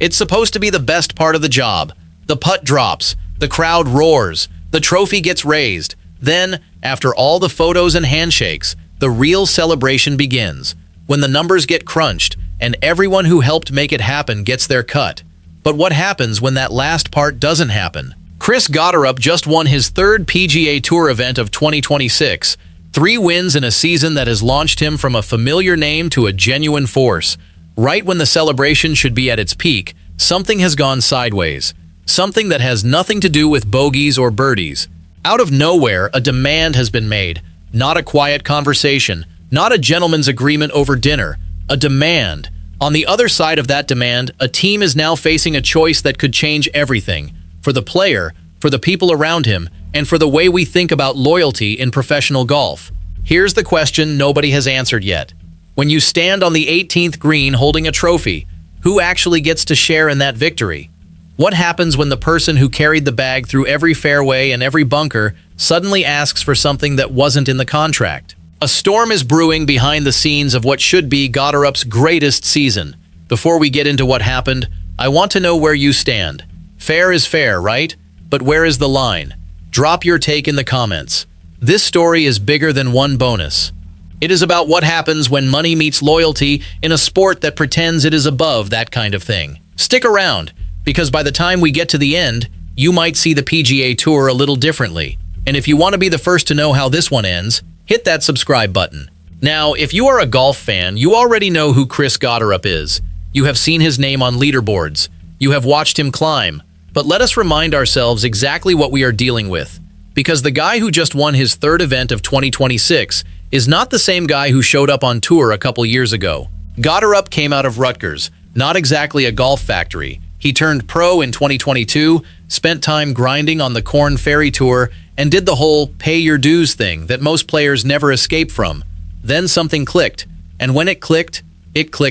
It's supposed to be the best part of the job. The putt drops, the crowd roars, the trophy gets raised. Then, after all the photos and handshakes, the real celebration begins, when the numbers get crunched and everyone who helped make it happen gets their cut. But what happens when that last part doesn't happen? Chris Gotterup just won his third PGA Tour event of 2026, 3 wins in a season that has launched him from a familiar name to a genuine force. Right when the celebration should be at its peak, something has gone sideways. Something that has nothing to do with bogeys or birdies. Out of nowhere, a demand has been made. Not a quiet conversation, not a gentleman's agreement over dinner. A demand. On the other side of that demand, a team is now facing a choice that could change everything. For the player, for the people around him, and for the way we think about loyalty in professional golf. Here's the question nobody has answered yet. When you stand on the 18th green holding a trophy, who actually gets to share in that victory? What happens when the person who carried the bag through every fairway and every bunker suddenly asks for something that wasn't in the contract? A storm is brewing behind the scenes of what should be Gotterup's greatest season. Before we get into what happened, I want to know where you stand. Fair is fair, right? But where is the line? Drop your take in the comments. This story is bigger than one bonus. It is about what happens when money meets loyalty in a sport that pretends it is above that kind of thing. Stick around, because by the time we get to the end, you might see the PGA Tour a little differently. And if you want to be the first to know how this one ends, hit that subscribe button. Now, if you are a golf fan, you already know who Chris Gotterup is. You have seen his name on leaderboards. You have watched him climb. But let us remind ourselves exactly what we are dealing with. Because the guy who just won his third event of 2026 is not the same guy who showed up on tour a couple years ago. Gotterup came out of Rutgers, not exactly a golf factory. He turned pro in 2022, spent time grinding on the Korn Ferry Tour, and did the whole pay your dues thing that most players never escape from. Then something clicked, and when it clicked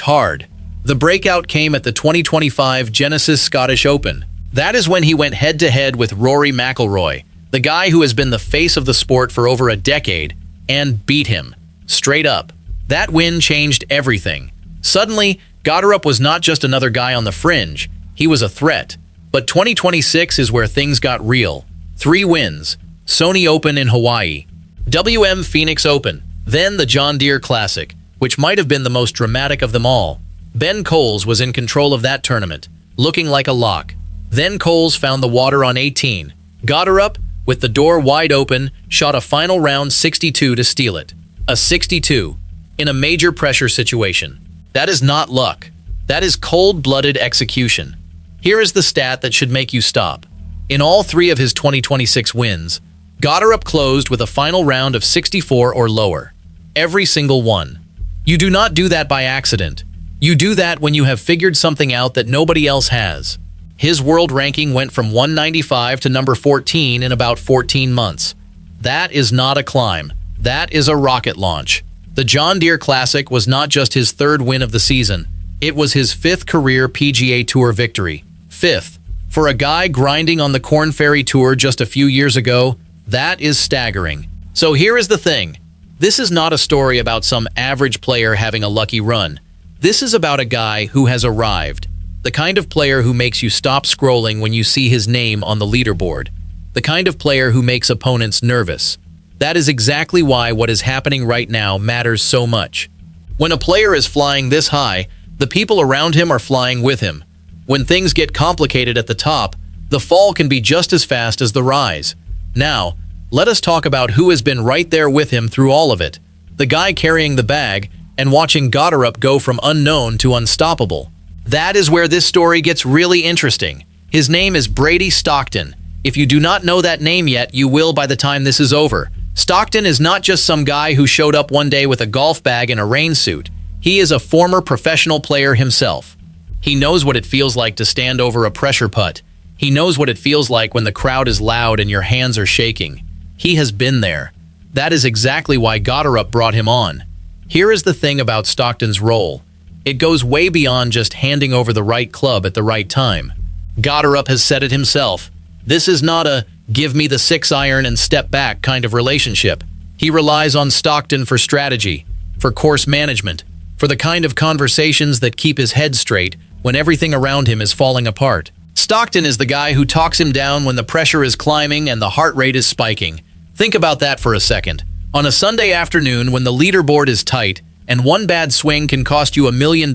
hard. The breakout came at the 2025 Genesis Scottish Open. That is when he went head-to-head with Rory McIlroy, the guy who has been the face of the sport for over a decade, and beat him. Straight up. That win changed everything. Suddenly, Gotterup was not just another guy on the fringe, he was a threat. But 2026 is where things got real. 3 wins. Sony Open in Hawaii, WM Phoenix Open, then the John Deere Classic, which might have been the most dramatic of them all. Ben Coles was in control of that tournament, looking like a lock. Then Coles found the water on 18. Gotterup, with the door wide open, shot a final round 62 to steal it. A 62 in a major pressure situation. That is not luck. That is cold-blooded execution. Here is the stat that should make you stop. In all 3 of his 2026 wins, Gotterup closed with a final round of 64 or lower. Every single one. You do not do that by accident. You do that when you have figured something out that nobody else has. His world ranking went from 195 to number 14 in about 14 months. That is not a climb. That is a rocket launch. The John Deere Classic was not just his 3rd win of the season. It was his 5th career PGA Tour victory. 5th. For a guy grinding on the Korn Ferry Tour just a few years ago, that is staggering. So here is the thing. This is not a story about some average player having a lucky run. This is about a guy who has arrived. The kind of player who makes you stop scrolling when you see his name on the leaderboard. The kind of player who makes opponents nervous. That is exactly why what is happening right now matters so much. When a player is flying this high, the people around him are flying with him. When things get complicated at the top, the fall can be just as fast as the rise. Now, let us talk about who has been right there with him through all of it. The guy carrying the bag and watching Gotterup go from unknown to unstoppable. That is where this story gets really interesting. His name is Brady Stockton. If you do not know that name yet, you will by the time this is over. Stockton is not just some guy who showed up one day with a golf bag and a rain suit. He is a former professional player himself. He knows what it feels like to stand over a pressure putt. He knows what it feels like when the crowd is loud and your hands are shaking. He has been there. That is exactly why Gotterup brought him on. Here is the thing about Stockton's role. It goes way beyond just handing over the right club at the right time. Gotterup has said it himself. This is not a give me the 6-iron and step back kind of relationship. He relies on Stockton for strategy, for course management, for the kind of conversations that keep his head straight when everything around him is falling apart. Stockton is the guy who talks him down when the pressure is climbing and the heart rate is spiking. Think about that for a second. On a Sunday afternoon when the leaderboard is tight and one bad swing can cost you $1 million,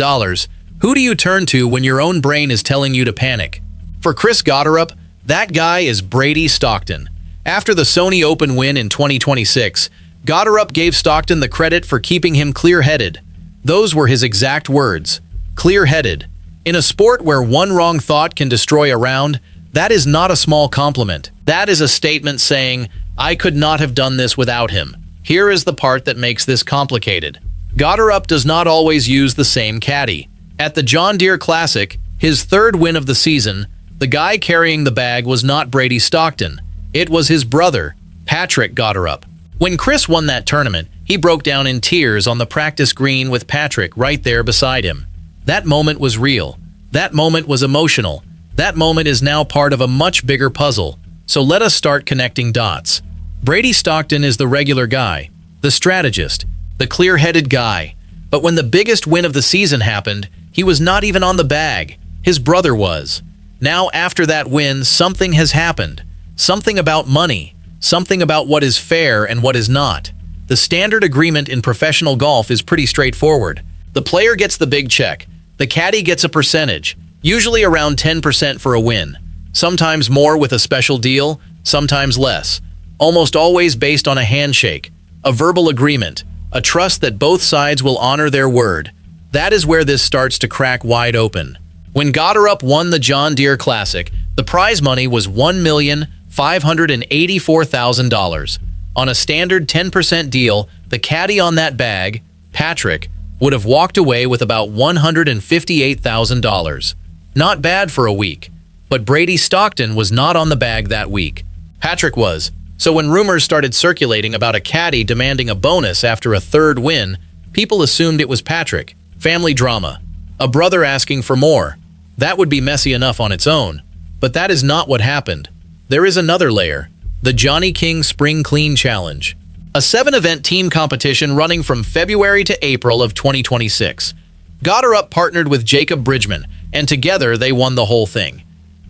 who do you turn to when your own brain is telling you to panic? For Chris Gotterup, that guy is Brady Stockton. After the Sony Open win in 2026, Gotterup gave Stockton the credit for keeping him clear-headed. Those were his exact words, clear-headed. In a sport where one wrong thought can destroy a round, that is not a small compliment. That is a statement saying, I could not have done this without him. Here is the part that makes this complicated. Gotterup does not always use the same caddy. At the John Deere Classic, his third win of the season, the guy carrying the bag was not Brady Stockton. It was his brother, Patrick Gotterup. When Chris won that tournament, he broke down in tears on the practice green with Patrick right there beside him. That moment was real. That moment was emotional. That moment is now part of a much bigger puzzle. So let us start connecting dots. Brady Stockton is the regular guy, the strategist, the clear-headed guy. But when the biggest win of the season happened, he was not even on the bag. His brother was. Now, after that win, something has happened. Something about money. Something about what is fair and what is not. The standard agreement in professional golf is pretty straightforward. The player gets the big check. The caddy gets a percentage, usually around 10% for a win. Sometimes more with a special deal, sometimes less. Almost always based on a handshake, a verbal agreement, a trust that both sides will honor their word. That is where this starts to crack wide open. When Gotterup won the John Deere Classic, the prize money was $1,584,000. On a standard 10% deal, the caddy on that bag, Patrick, would have walked away with about $158,000. Not bad for a week. But Brady Stockton was not on the bag that week. Patrick was. So when rumors started circulating about a caddy demanding a bonus after a third win, people assumed it was Patrick. Family drama. A brother asking for more. That would be messy enough on its own. But that is not what happened. There is another layer. The Jani-King Spring Clean Challenge. A 7-event team competition running from February to April of 2026. Gotterup partnered with Jacob Bridgman, and together they won the whole thing.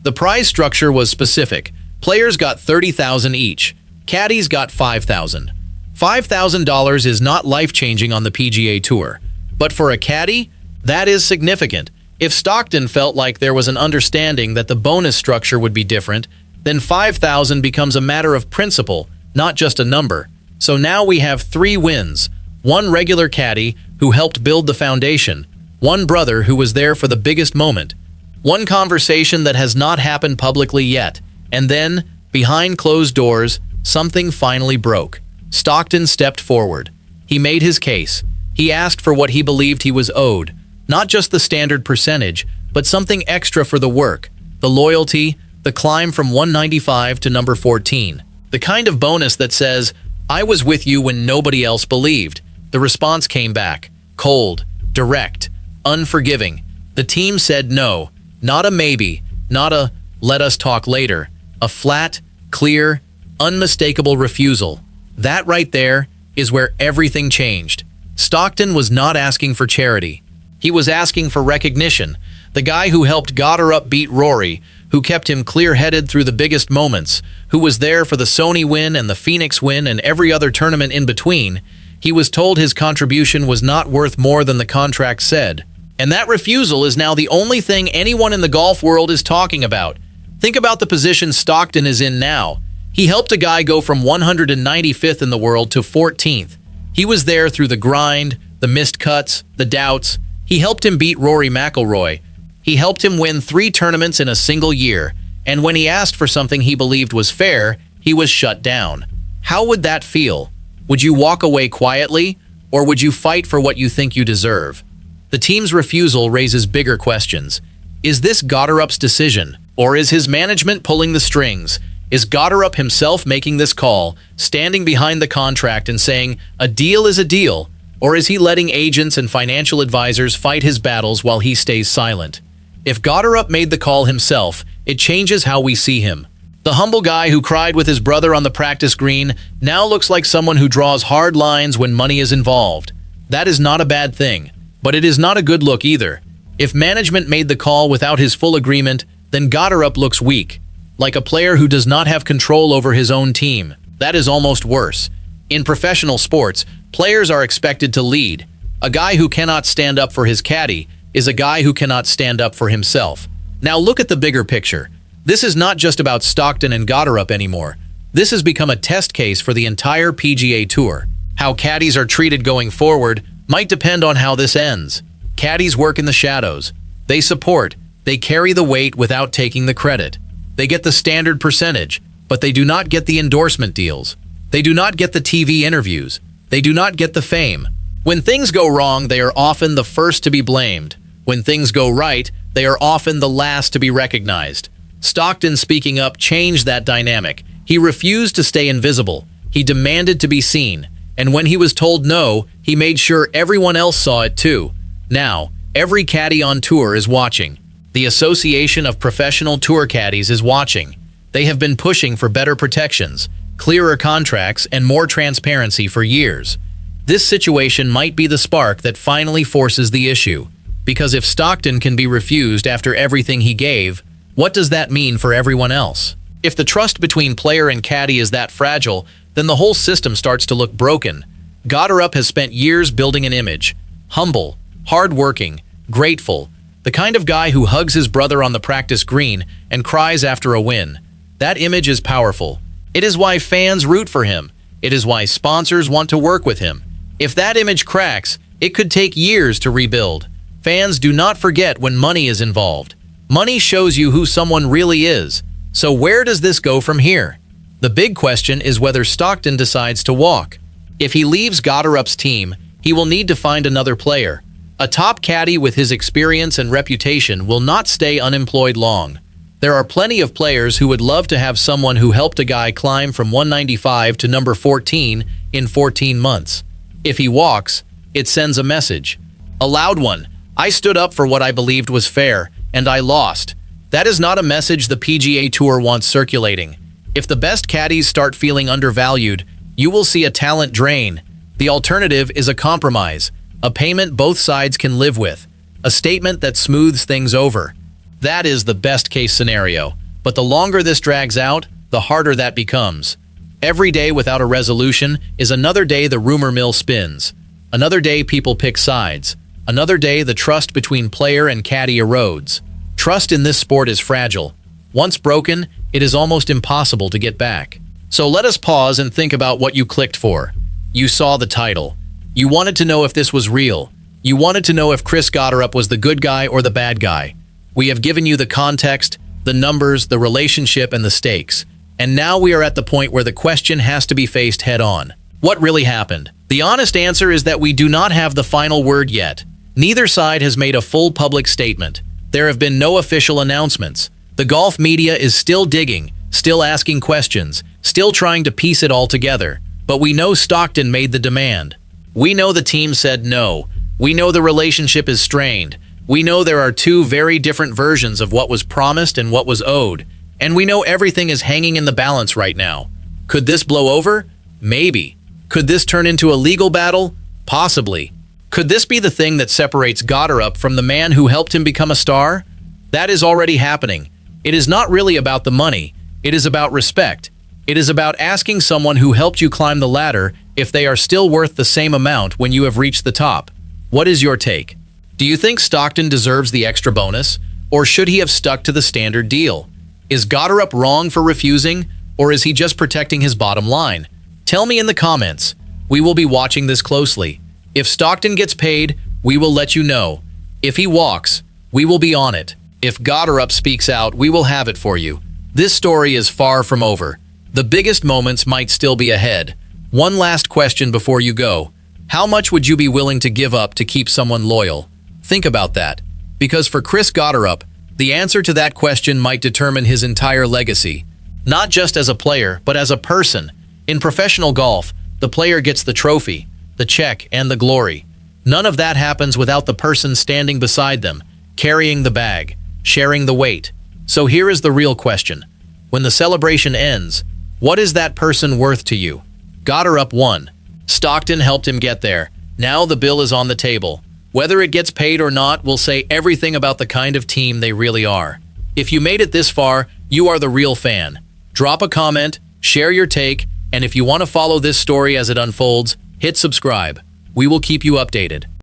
The prize structure was specific. Players got $30,000 each. Caddies got $5,000. $5,000 is not life-changing on the PGA Tour. But for a caddy, that is significant. If Stockton felt like there was an understanding that the bonus structure would be different, then $5,000 becomes a matter of principle, not just a number. So now we have 3 wins. One regular caddy who helped build the foundation. One brother who was there for the biggest moment. One conversation that has not happened publicly yet. And then, behind closed doors, something finally broke. Stockton stepped forward. He made his case. He asked for what he believed he was owed. Not just the standard percentage, but something extra for the work, the loyalty, the climb from 195 to number 14. The kind of bonus that says, I was with you when nobody else believed. The response came back. Cold, direct, unforgiving. The team said no. Not a maybe. Not a let us talk later. A flat, clear, unmistakable refusal. That right there is where everything changed. Stockton was not asking for charity. He was asking for recognition. The guy who helped Gotterup beat Rory, who kept him clear-headed through the biggest moments, who was there for the Sony win and the Phoenix win and every other tournament in between, he was told his contribution was not worth more than the contract said. And that refusal is now the only thing anyone in the golf world is talking about. Think about the position Stockton is in now. He helped a guy go from 195th in the world to 14th. He was there through the grind, the missed cuts, the doubts. He helped him beat Rory McIlroy. He helped him win 3 tournaments in a single year, and when he asked for something he believed was fair, he was shut down. How would that feel? Would you walk away quietly, or would you fight for what you think you deserve? The team's refusal raises bigger questions. Is this Gotterup's decision, or is his management pulling the strings? Is Gotterup himself making this call, standing behind the contract and saying, a deal is a deal, or is he letting agents and financial advisors fight his battles while he stays silent? If Gotterup made the call himself, it changes how we see him. The humble guy who cried with his brother on the practice green now looks like someone who draws hard lines when money is involved. That is not a bad thing, but it is not a good look either. If management made the call without his full agreement, then Gotterup looks weak, like a player who does not have control over his own team. That is almost worse. In professional sports, players are expected to lead. A guy who cannot stand up for his caddy is a guy who cannot stand up for himself. Now look at the bigger picture. This is not just about Stockton and Gotterup anymore. This has become a test case for the entire PGA Tour. How caddies are treated going forward might depend on how this ends. Caddies work in the shadows. They support. They carry the weight without taking the credit. They get the standard percentage, but they do not get the endorsement deals. They do not get the TV interviews. They do not get the fame. When things go wrong, they are often the first to be blamed. When things go right, they are often the last to be recognized. Stockton speaking up changed that dynamic. He refused to stay invisible. He demanded to be seen. And when he was told no, he made sure everyone else saw it too. Now, every caddy on tour is watching. The Association of Professional Tour Caddies is watching. They have been pushing for better protections, clearer contracts, and more transparency for years. This situation might be the spark that finally forces the issue. Because if Stockton can be refused after everything he gave, what does that mean for everyone else? If the trust between player and caddy is that fragile, then the whole system starts to look broken. Gotterup has spent years building an image. Humble, hard-working, grateful. The kind of guy who hugs his brother on the practice green and cries after a win. That image is powerful. It is why fans root for him. It is why sponsors want to work with him. If that image cracks, it could take years to rebuild. Fans do not forget when money is involved. Money shows you who someone really is. So where does this go from here? The big question is whether Stockton decides to walk. If he leaves Gotterup's team, he will need to find another player. A top caddy with his experience and reputation will not stay unemployed long. There are plenty of players who would love to have someone who helped a guy climb from 195 to number 14 in 14 months. If he walks, it sends a message. A loud one. I stood up for what I believed was fair, and I lost. That is not a message the PGA Tour wants circulating. If the best caddies start feeling undervalued, you will see a talent drain. The alternative is a compromise, a payment both sides can live with, a statement that smooths things over. That is the best case scenario. But the longer this drags out, the harder that becomes. Every day without a resolution is another day the rumor mill spins. Another day people pick sides. Another day the trust between player and caddy erodes. Trust in this sport is fragile. Once broken, it is almost impossible to get back. So let us pause and think about what you clicked for. You saw the title. You wanted to know if this was real. You wanted to know if Chris Gotterup was the good guy or the bad guy. We have given you the context, the numbers, the relationship, and the stakes. And now we are at the point where the question has to be faced head-on. What really happened? The honest answer is that we do not have the final word yet. Neither side has made a full public statement. There have been no official announcements. The golf media is still digging, still asking questions, still trying to piece it all together. But we know Stockton made the demand. We know the team said no. We know the relationship is strained. We know there are two very different versions of what was promised and what was owed. And we know everything is hanging in the balance right now. Could this blow over? Maybe. Could this turn into a legal battle? Possibly. Could this be the thing that separates Gotterup from the man who helped him become a star? That is already happening. It is not really about the money. It is about respect. It is about asking someone who helped you climb the ladder if they are still worth the same amount when you have reached the top. What is your take? Do you think Stockton deserves the extra bonus, or should he have stuck to the standard deal? Is Gotterup wrong for refusing, or is he just protecting his bottom line? Tell me in the comments. We will be watching this closely. If Stockton gets paid, we will let you know. If he walks, we will be on it. If Gotterup speaks out, we will have it for you. This story is far from over. The biggest moments might still be ahead. One last question before you go. How much would you be willing to give up to keep someone loyal? Think about that. Because for Chris Gotterup, the answer to that question might determine his entire legacy. Not just as a player, but as a person. In professional golf, the player gets the trophy, the check, and the glory. None of that happens without the person standing beside them, carrying the bag, sharing the weight. So here is the real question. When the celebration ends, what is that person worth to you? Gotterup won. Stockton helped him get there. Now the bill is on the table. Whether it gets paid or not will say everything about the kind of team they really are. If you made it this far, you are the real fan. Drop a comment, share your take, and if you want to follow this story as it unfolds, hit subscribe. We will keep you updated.